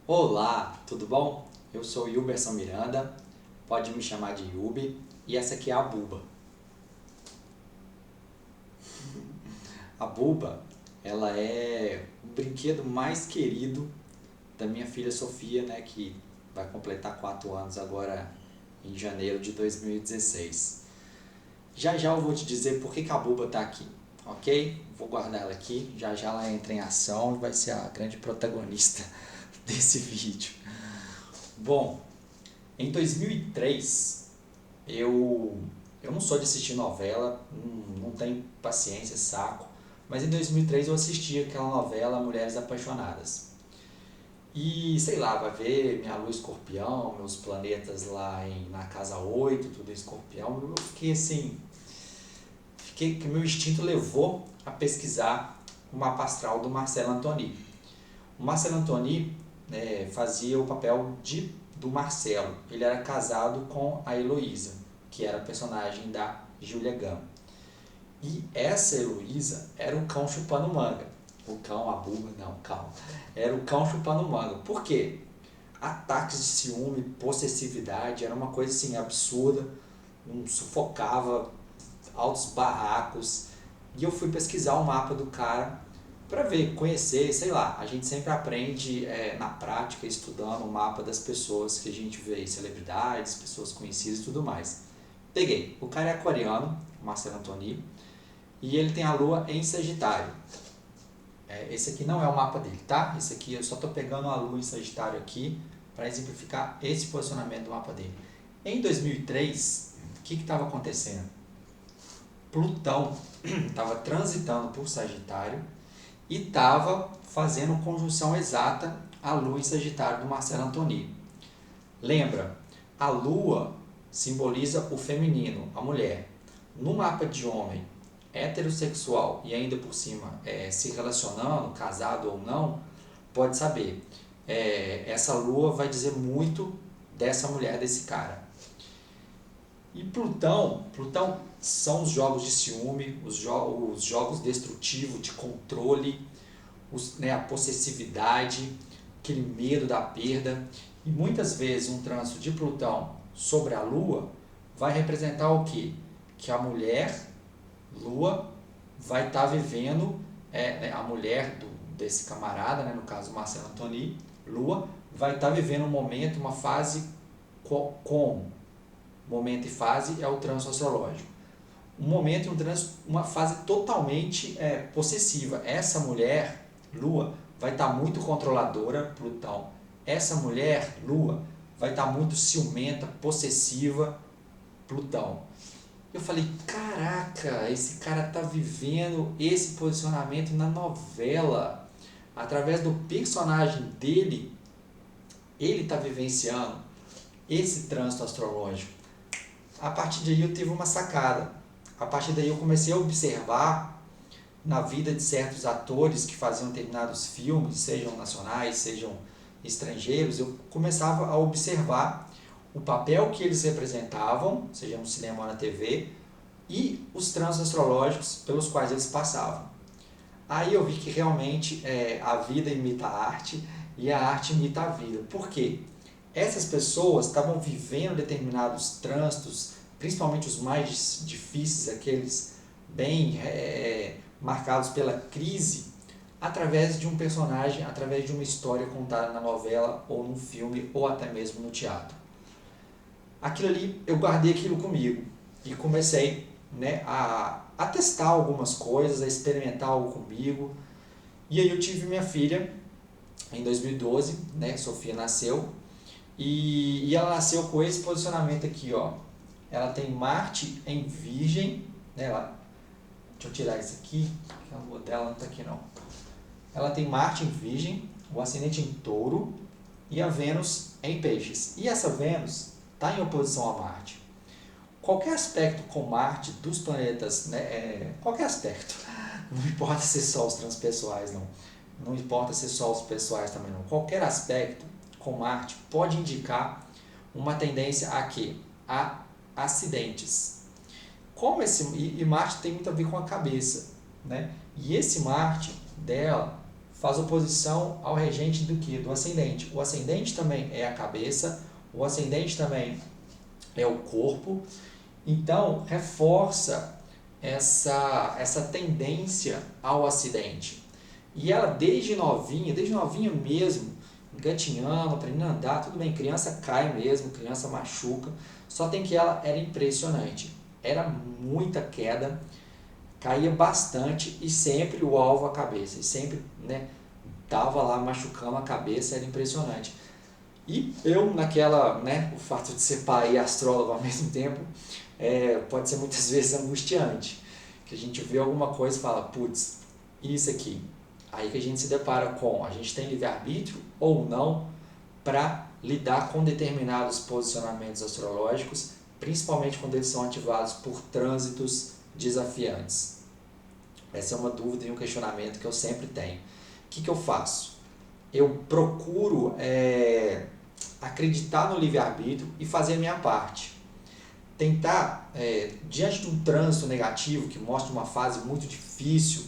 Olá, tudo bom? Eu sou o Yuberson Miranda, pode me chamar de Yubi, e essa aqui é a Buba. A Buba, ela é o brinquedo mais querido da minha filha Sofia, né, que vai completar 4 anos agora em janeiro de 2016. Já já eu vou te dizer por que a Buba está aqui, ok? Vou guardar ela aqui, já já ela entra em ação e vai ser a grande protagonista desse vídeo. Bom, em 2003, eu não sou de assistir novela, não tenho paciência, saco, mas em 2003 eu assisti aquela novela Mulheres Apaixonadas. E sei lá, vai ver minha lua escorpião, meus planetas lá na casa 8 tudo escorpião. Eu fiquei assim, que meu instinto levou a pesquisar o mapa astral do Marcelo Antony. O Marcelo Antony fazia o papel do Marcelo. Ele era casado com a Heloísa, que era a personagem da Julia Gunn. E essa Heloísa era o cão chupando manga. O cão, a Buba, não, calma. Era o cão chupando manga. Por quê? Ataques de ciúme, possessividade, era uma coisa assim absurda, sufocava, altos barracos. E eu fui pesquisar o mapa do cara para ver, conhecer, sei lá. A gente sempre aprende na prática, estudando o mapa das pessoas que a gente vê, celebridades, pessoas conhecidas e tudo mais. Peguei. O cara é aquariano, Marcelo Antony, e ele tem a lua em Sagitário. Esse aqui não é o mapa dele, tá? Esse aqui eu só estou pegando a lua em Sagitário aqui para exemplificar esse posicionamento do mapa dele. Em 2003, o que estava acontecendo? Plutão estava transitando por Sagitário e estava fazendo conjunção exata à lua em Sagitário do Marcelo Antony. Lembra, a lua simboliza o feminino, a mulher. No mapa de homem heterossexual e ainda por cima se relacionando, casado ou não, pode saber, essa lua vai dizer muito dessa mulher, desse cara. E Plutão são os jogos de ciúme, os jogos destrutivos de controle, a possessividade, aquele medo da perda. E muitas vezes um trânsito de Plutão sobre a Lua vai representar o quê? Que a mulher, Lua, vai estar vivendo, a mulher desse camarada, no caso Marcelo Antony, Lua, vai estar vivendo um momento, uma fase como? Momento e fase é o trânsito astrológico. Um momento e um trânsito, uma fase totalmente possessiva. Essa mulher, Lua, vai estar muito controladora, Plutão. Essa mulher, Lua, vai estar muito ciumenta, possessiva, Plutão. Eu falei, caraca, esse cara está vivendo esse posicionamento na novela. Através do personagem dele, ele está vivenciando esse trânsito astrológico. A partir daí eu tive uma sacada. A partir daí eu comecei a observar na vida de certos atores que faziam determinados filmes, sejam nacionais, sejam estrangeiros, eu começava a observar o papel que eles representavam, seja no cinema ou na TV, e os trânsitos astrológicos pelos quais eles passavam. Aí eu vi que realmente a vida imita a arte e a arte imita a vida. Por quê? Essas pessoas estavam vivendo determinados trânsitos, principalmente os mais difíceis, aqueles bem marcados pela crise, através de um personagem, através de uma história contada na novela, ou num filme, ou até mesmo no teatro. Aquilo ali, eu guardei aquilo comigo e comecei a testar algumas coisas, a experimentar algo comigo. E aí eu tive minha filha em 2012, Sofia nasceu, e ela nasceu com esse posicionamento aqui, ó. Ela tem Marte em Virgem, deixa eu tirar isso aqui, que a lua dela não está aqui não. Ela tem Marte em Virgem, o ascendente em Touro e a Vênus em Peixes. E essa Vênus está em oposição a Marte. Qualquer aspecto com Marte dos planetas, qualquer aspecto, não importa ser só os transpessoais, não importa ser só os pessoais também não. Qualquer aspecto com Marte pode indicar uma tendência a quê? A acidentes. E Marte tem muito a ver com a cabeça, E esse Marte dela faz oposição ao regente do quê? Do ascendente. O ascendente também é a cabeça, o ascendente também é o corpo, então reforça essa tendência ao acidente. E ela desde novinha mesmo, engatinhando, aprendendo a andar, tudo bem, criança cai mesmo, criança machuca, só tem que ela era impressionante, era muita queda, caía bastante e sempre o alvo a cabeça, e sempre, né, tava lá machucando a cabeça, era impressionante. E eu naquela, né, o fato de ser pai e astrólogo ao mesmo tempo, pode ser muitas vezes angustiante, que a gente vê alguma coisa e fala, putz, isso aqui. Aí que a gente se depara com, a gente tem livre-arbítrio ou não para lidar com determinados posicionamentos astrológicos, principalmente quando eles são ativados por trânsitos desafiantes. Essa é uma dúvida e um questionamento que eu sempre tenho. O que eu faço? Eu procuro acreditar no livre-arbítrio e fazer a minha parte. Tentar, diante de um trânsito negativo que mostra uma fase muito difícil,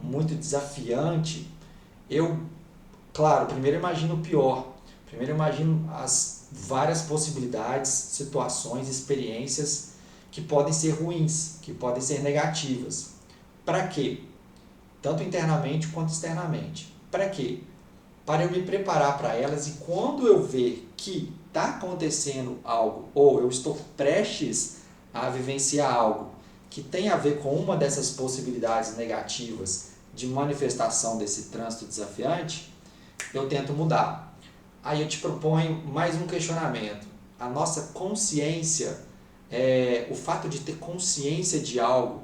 muito desafiante, eu, claro, primeiro imagino o pior, primeiro imagino as várias possibilidades, situações, experiências que podem ser ruins, que podem ser negativas. Para quê? Tanto internamente quanto externamente. Para quê? Para eu me preparar para elas e quando eu ver que está acontecendo algo ou eu estou prestes a vivenciar algo que tem a ver com uma dessas possibilidades negativas de manifestação desse trânsito desafiante, eu tento mudar. Aí eu te proponho mais um questionamento. A nossa consciência, o fato de ter consciência de algo,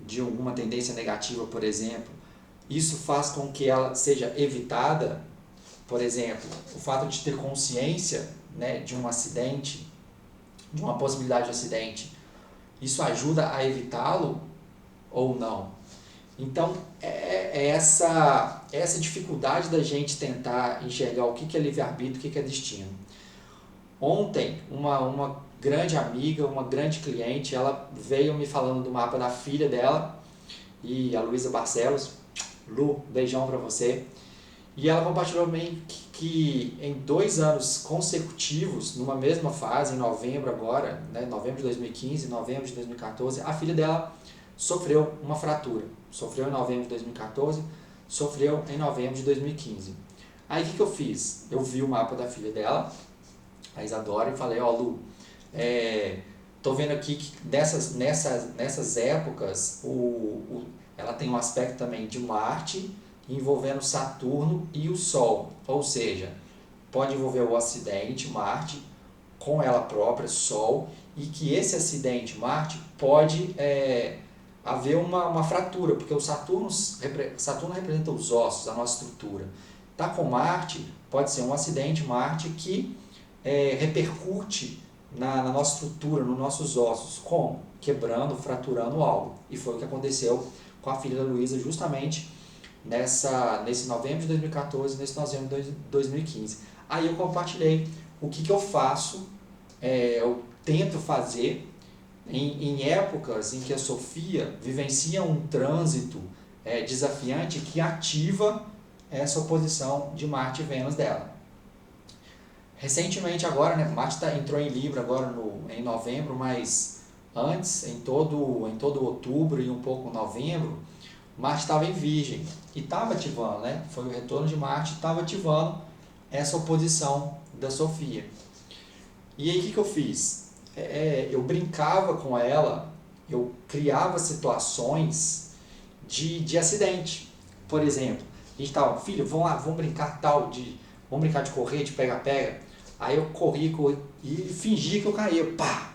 de alguma tendência negativa, por exemplo, isso faz com que ela seja evitada. Por exemplo, o fato de ter consciência, né, de um acidente, de uma possibilidade de acidente, isso ajuda a evitá-lo ou não? Então, essa dificuldade da gente tentar enxergar o que é livre-arbítrio, o que é destino. Ontem, uma grande amiga, uma grande cliente, ela veio me falando do mapa da filha dela, e a Luísa Barcelos. Lu, beijão pra você. E ela compartilhou bem que em 2 anos consecutivos, numa mesma fase, em novembro agora, né, novembro de 2015, novembro de 2014, a filha dela sofreu uma fratura. Sofreu em novembro de 2014, sofreu em novembro de 2015. Aí o que eu fiz? Eu vi o mapa da filha dela, a Isadora, e falei, Lu, tô vendo aqui que nessas épocas ela tem um aspecto também de Marte envolvendo Saturno e o Sol, ou seja, pode envolver o acidente Marte com ela própria, Sol, e que esse acidente Marte pode haver uma fratura, porque o Saturno representa os ossos, a nossa estrutura. Tá com Marte, pode ser um acidente Marte que repercute na nossa estrutura, nos nossos ossos, como? Quebrando, fraturando algo. E foi o que aconteceu com a filha da Luísa, justamente nesse novembro de 2014, nesse novembro de 2015. Aí eu compartilhei o que eu faço, eu tento fazer em épocas em que a Sofia vivencia um trânsito desafiante que ativa essa oposição de Marte e Vênus dela. Recentemente agora, né, Marte entrou em Libra agora em novembro, mas antes, em todo outubro e um pouco novembro, Marte estava em Virgem e estava ativando, né? Foi o retorno de Marte, estava ativando essa oposição da Sofia. E aí o que eu fiz? Eu brincava com ela, eu criava situações de acidente. Por exemplo, a gente estava, filho, vamos lá, vamos brincar vamos brincar de correr, de pega-pega. Aí eu corri e fingia que eu caía, pá!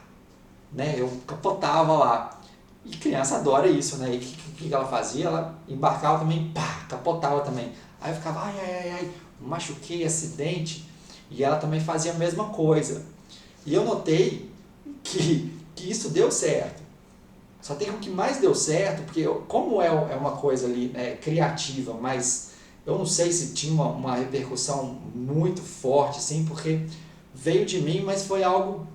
Né? Eu capotava lá. E criança adora isso, né? E o que ela fazia? Ela embarcava também, pá, capotava também. Aí eu ficava, ai, machuquei, acidente. E ela também fazia a mesma coisa. E eu notei que isso deu certo. Só tem o que mais deu certo, porque como é uma coisa ali criativa, mas eu não sei se tinha uma repercussão muito forte, assim, porque veio de mim, mas foi algo...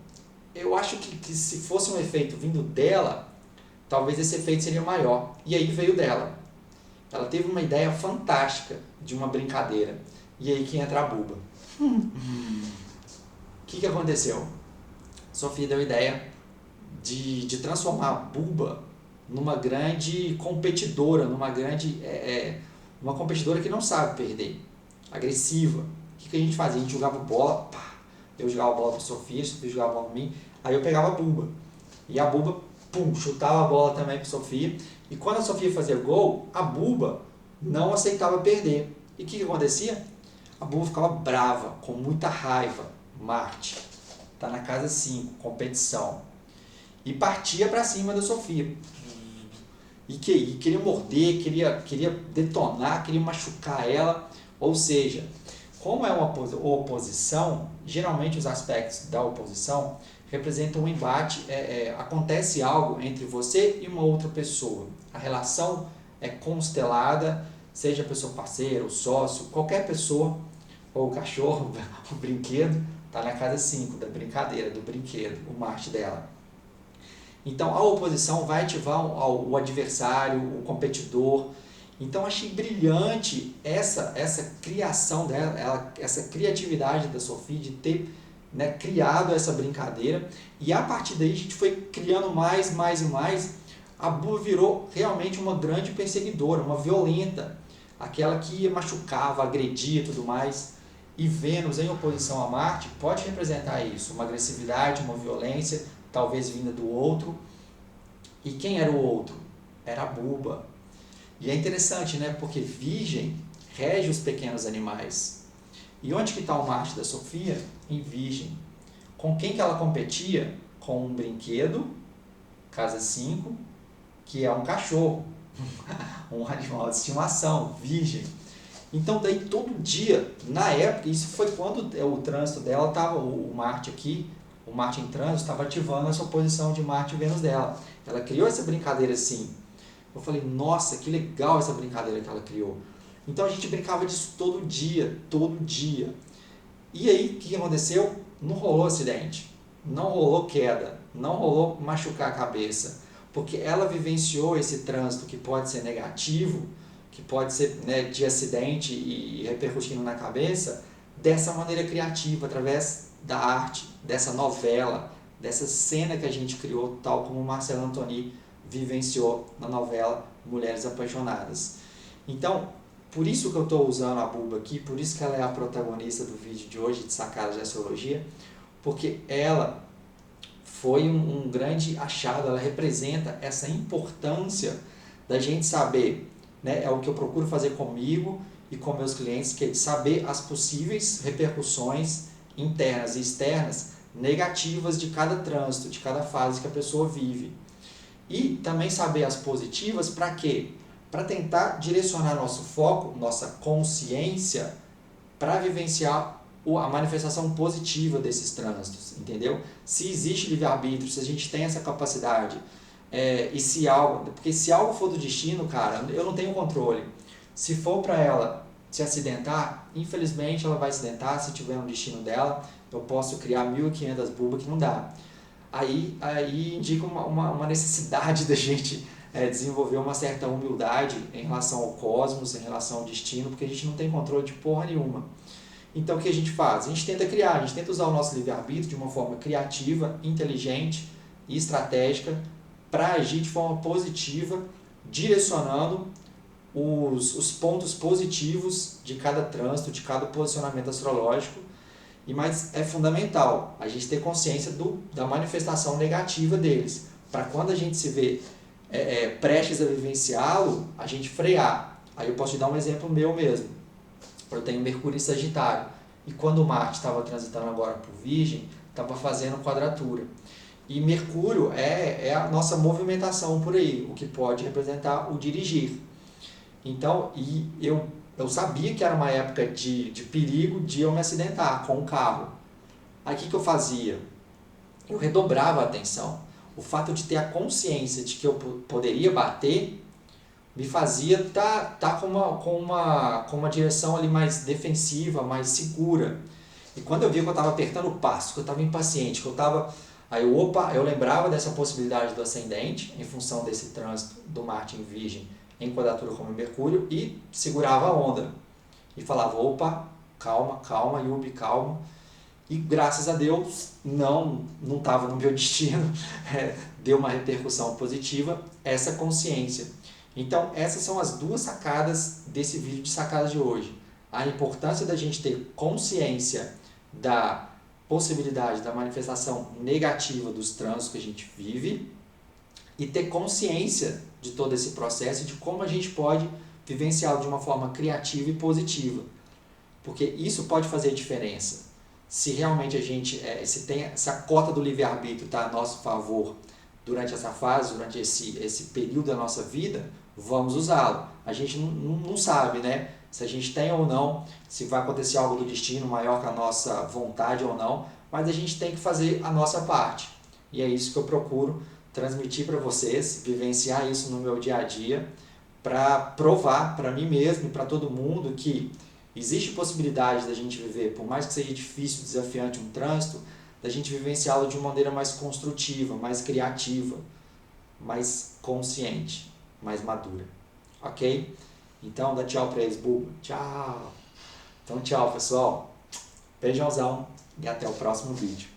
Eu acho que se fosse um efeito vindo dela, talvez esse efeito seria maior. E aí veio dela. ela teve uma ideia fantástica de uma brincadeira. E aí que entra a Buba. O que aconteceu? Sofia deu a ideia de transformar a Buba numa grande competidora, uma competidora que não sabe perder, agressiva. O que a gente fazia? A gente jogava bola, pá, eu jogava bola para a Sofia jogava bola para mim, aí eu pegava a Buba. E a Buba, pum, chutava a bola também para a Sofia. E quando a Sofia fazia gol, a Buba não aceitava perder. E o que acontecia? A Buba ficava brava, com muita raiva. Marte, tá na casa 5, competição. E partia para cima da Sofia. E queria morder, queria detonar, queria machucar ela. Ou seja, como é uma oposição, geralmente os aspectos da oposição representam um embate, acontece algo entre você e uma outra pessoa. A relação é constelada, seja a pessoa parceira, o sócio, qualquer pessoa, ou o cachorro, o brinquedo, está na casa 5 da brincadeira, do brinquedo, o Marte dela. Então a oposição vai ativar o adversário, o competidor. Então achei brilhante essa criação dela, essa criatividade da Sofia de ter, né, criado essa brincadeira. E a partir daí a gente foi criando mais e mais. A Buba virou realmente uma grande perseguidora, uma violenta, aquela que machucava, agredia e tudo mais. E Vênus em oposição a Marte pode representar isso, uma agressividade, uma violência, talvez vinda do outro. E quem era o outro? Era a Buba. E é interessante, né? Porque Virgem rege os pequenos animais. E onde que está o Marte da Sofia? Em Virgem. Com quem que ela competia? Com um brinquedo, casa 5, que é um cachorro, um animal de estimação, Virgem. Então daí todo dia, na época, isso foi quando o trânsito dela estava, o Marte aqui, o Marte em trânsito estava ativando essa oposição de Marte e Vênus dela. Ela criou essa brincadeira assim. Eu falei, nossa, que legal essa brincadeira que ela criou. Então a gente brincava disso todo dia. E aí, o que aconteceu? Não rolou acidente, não rolou queda, não rolou machucar a cabeça, porque ela vivenciou esse trânsito que pode ser negativo, que pode ser, né, de acidente e repercutindo na cabeça, dessa maneira criativa, através da arte, dessa novela, dessa cena que a gente criou, tal como o Marcelo Antoni vivenciou na novela Mulheres Apaixonadas. Então, por isso que eu estou usando a Buba aqui, por isso que ela é a protagonista do vídeo de hoje, de Sacadas de Astrologia, porque ela foi um grande achado, ela representa essa importância da gente saber, né, é o que eu procuro fazer comigo e com meus clientes, que é de saber as possíveis repercussões internas e externas negativas de cada trânsito, de cada fase que a pessoa vive. E também saber as positivas para quê? Para tentar direcionar nosso foco, nossa consciência, para vivenciar a manifestação positiva desses trânsitos, entendeu? Se existe livre-arbítrio, se a gente tem essa capacidade, e se algo, porque se algo for do destino, cara, eu não tenho controle. Se for para ela se acidentar, infelizmente ela vai acidentar, se tiver um destino dela, eu posso criar 1.500 bubas que não dá. Aí indica uma necessidade da gente desenvolver uma certa humildade em relação ao cosmos, em relação ao destino, porque a gente não tem controle de porra nenhuma. Então o que a gente faz? A gente tenta criar, a gente tenta usar o nosso livre-arbítrio de uma forma criativa, inteligente e estratégica para agir de forma positiva, direcionando os pontos positivos de cada trânsito, de cada posicionamento astrológico. Mas é fundamental a gente ter consciência da manifestação negativa deles, para quando a gente se vê prestes a vivenciá-lo, a gente frear. Aí eu posso te dar um exemplo meu mesmo. Eu tenho Mercúrio em Sagitário, e quando o Marte estava transitando agora por Virgem, estava fazendo quadratura. E Mercúrio é a nossa movimentação por aí, o que pode representar o dirigir. Então, eu sabia que era uma época de perigo de eu me acidentar com o carro. Aí o que eu fazia? Eu redobrava a atenção. O fato de ter a consciência de que eu poderia bater me fazia estar com uma direção ali mais defensiva, mais segura. E quando eu via que eu estava apertando o passo, que eu estava impaciente, que eu estava... Aí eu lembrava dessa possibilidade do ascendente, em função desse trânsito do Marte em Virgem em quadratura com Mercúrio e segurava a onda. E falava, opa, calma, calma, Yubi, calma. E graças a Deus, não estava no meu destino, deu uma repercussão positiva, essa consciência. Então, essas são as duas sacadas desse vídeo de sacadas de hoje. A importância da gente ter consciência da possibilidade da manifestação negativa dos trânsitos que a gente vive e ter consciência de todo esse processo e de como a gente pode vivenciá-lo de uma forma criativa e positiva. Porque isso pode fazer diferença. Se realmente a gente, se a cota do livre-arbítrio está a nosso favor durante essa fase, durante esse período da nossa vida, vamos usá-lo. A gente não sabe, né? Se a gente tem ou não, se vai acontecer algo do destino maior que a nossa vontade ou não, mas a gente tem que fazer a nossa parte. E é isso que eu procuro transmitir para vocês, vivenciar isso no meu dia a dia, para provar para mim mesmo e para todo mundo que existe possibilidade da gente viver, por mais que seja difícil, desafiante um trânsito, da gente vivenciá-lo de uma maneira mais construtiva, mais criativa, mais consciente, mais madura. Ok? Então dá tchau para eles, Buba. Tchau! Então tchau, pessoal. Beijãozão e até o próximo vídeo.